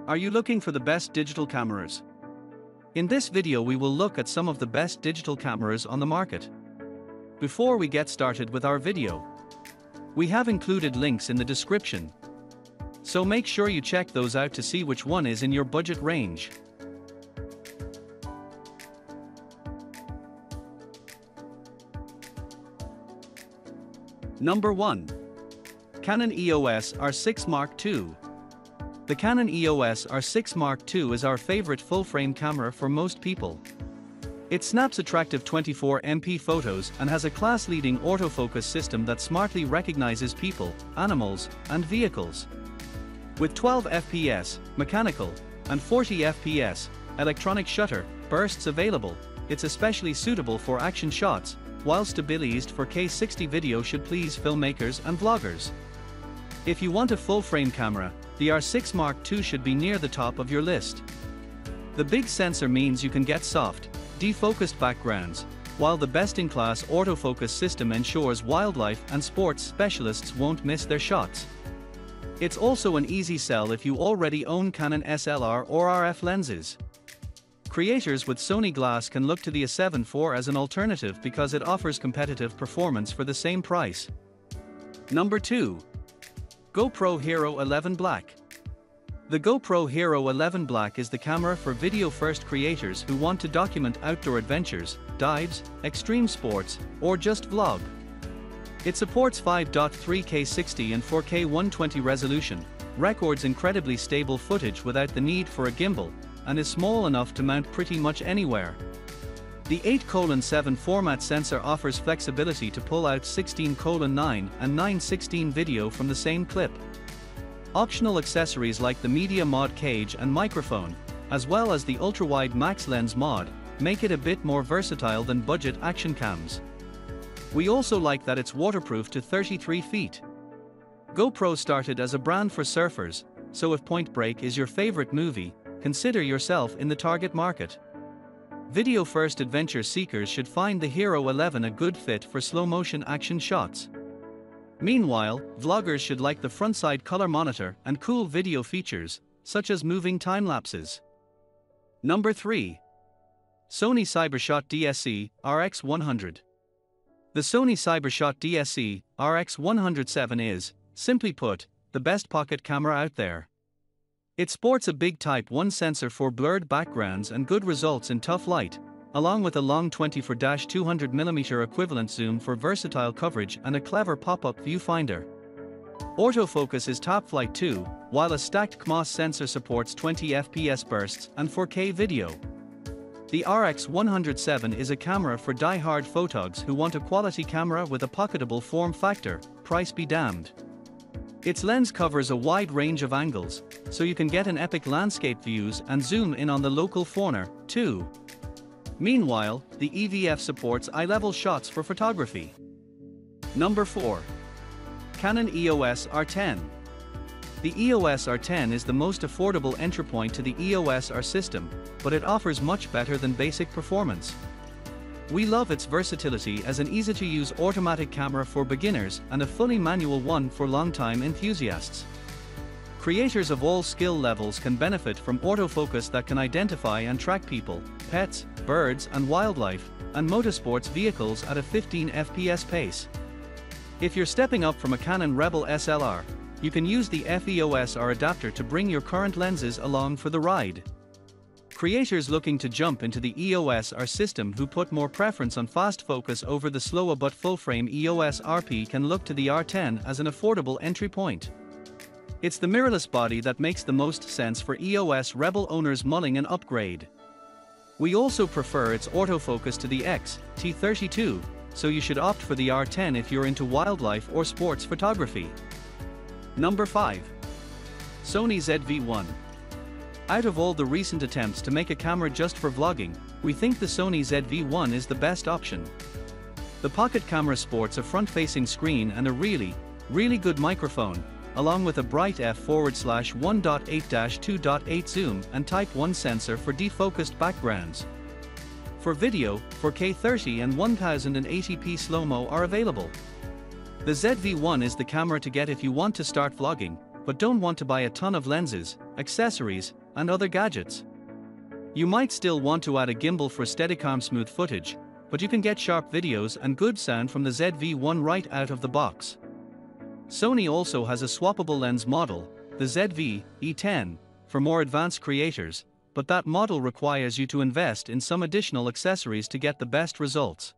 Are you looking for the best digital cameras? In this video we will look at some of the best digital cameras on the market. Before we get started with our video, we have included links in the description, so make sure you check those out to see which one is in your budget range. Number 1. Canon EOS R6 Mark II. The Canon EOS R6 Mark II is our favorite full-frame camera for most people. It snaps attractive 24MP photos and has a class-leading autofocus system that smartly recognizes people, animals, and vehicles. With 12 fps, mechanical, and 40 fps, electronic shutter, bursts available, it's especially suitable for action shots, while stabilized 4K60 video should please filmmakers and vloggers. If you want a full-frame camera, the R6 Mark II should be near the top of your list. The big sensor means you can get soft, defocused backgrounds, while the best-in-class autofocus system ensures wildlife and sports specialists won't miss their shots. It's also an easy sell if you already own Canon SLR or RF lenses. Creators with Sony Glass can look to the A7 IV as an alternative because it offers competitive performance for the same price. Number 2. GoPro Hero 11 Black. The GoPro Hero 11 Black is the camera for video-first creators who want to document outdoor adventures, dives, extreme sports, or just vlog. It supports 5.3K 60 and 4K 120 resolution, records incredibly stable footage without the need for a gimbal, and is small enough to mount pretty much anywhere. The 8:7 format sensor offers flexibility to pull out 16:9 and 9:16 video from the same clip. Optional accessories like the media mod cage and microphone, as well as the ultra-wide max lens mod, make it a bit more versatile than budget action cams. We also like that it's waterproof to 33 feet. GoPro started as a brand for surfers, so if Point Break is your favorite movie, consider yourself in the target market. Video-first adventure seekers should find the Hero 11 a good fit for slow-motion action shots. Meanwhile, vloggers should like the front-side color monitor and cool video features, such as moving time-lapses. Number 3. Sony CyberShot DSC RX100. The Sony CyberShot DSC RX107 is, simply put, the best pocket camera out there. It sports a big Type 1 sensor for blurred backgrounds and good results in tough light, along with a long 24-200mm equivalent zoom for versatile coverage and a clever pop-up viewfinder. Autofocus is top flight too, while a stacked CMOS sensor supports 20 fps bursts and 4K video. The RX107 is a camera for die-hard photogs who want a quality camera with a pocketable form factor, price be damned. Its lens covers a wide range of angles, so you can get an epic landscape views and zoom in on the local fauna, too. Meanwhile, the EVF supports eye-level shots for photography. Number 4. Canon EOS R10. The EOS R10 is the most affordable entry point to the EOS R system, but it offers much better than basic performance. We love its versatility as an easy-to-use automatic camera for beginners and a fully manual one for long-time enthusiasts. Creators of all skill levels can benefit from autofocus that can identify and track people, pets, birds and wildlife, and motorsports vehicles at a 15 fps pace. If you're stepping up from a Canon Rebel SLR, you can use the FEOS R adapter to bring your current lenses along for the ride. Creators looking to jump into the EOS R system who put more preference on fast focus over the slower but full-frame EOS RP can look to the R10 as an affordable entry point. It's the mirrorless body that makes the most sense for EOS Rebel owners mulling an upgrade. We also prefer its autofocus to the X-T32, so you should opt for the R10 if you're into wildlife or sports photography. Number 5. Sony ZV-1. Out of all the recent attempts to make a camera just for vlogging, we think the Sony ZV-1 is the best option. The pocket camera sports a front-facing screen and a really good microphone, along with a bright f/1.8-2.8 zoom and Type 1 sensor for defocused backgrounds. For video, 4K 30 and 1080p slow-mo are available. The ZV-1 is the camera to get if you want to start vlogging, but don't want to buy a ton of lenses, accessories, and other gadgets. You might still want to add a gimbal for Steadicam smooth footage, but you can get sharp videos and good sound from the ZV-1 right out of the box. Sony also has a swappable lens model, the ZV-E10, for more advanced creators, but that model requires you to invest in some additional accessories to get the best results.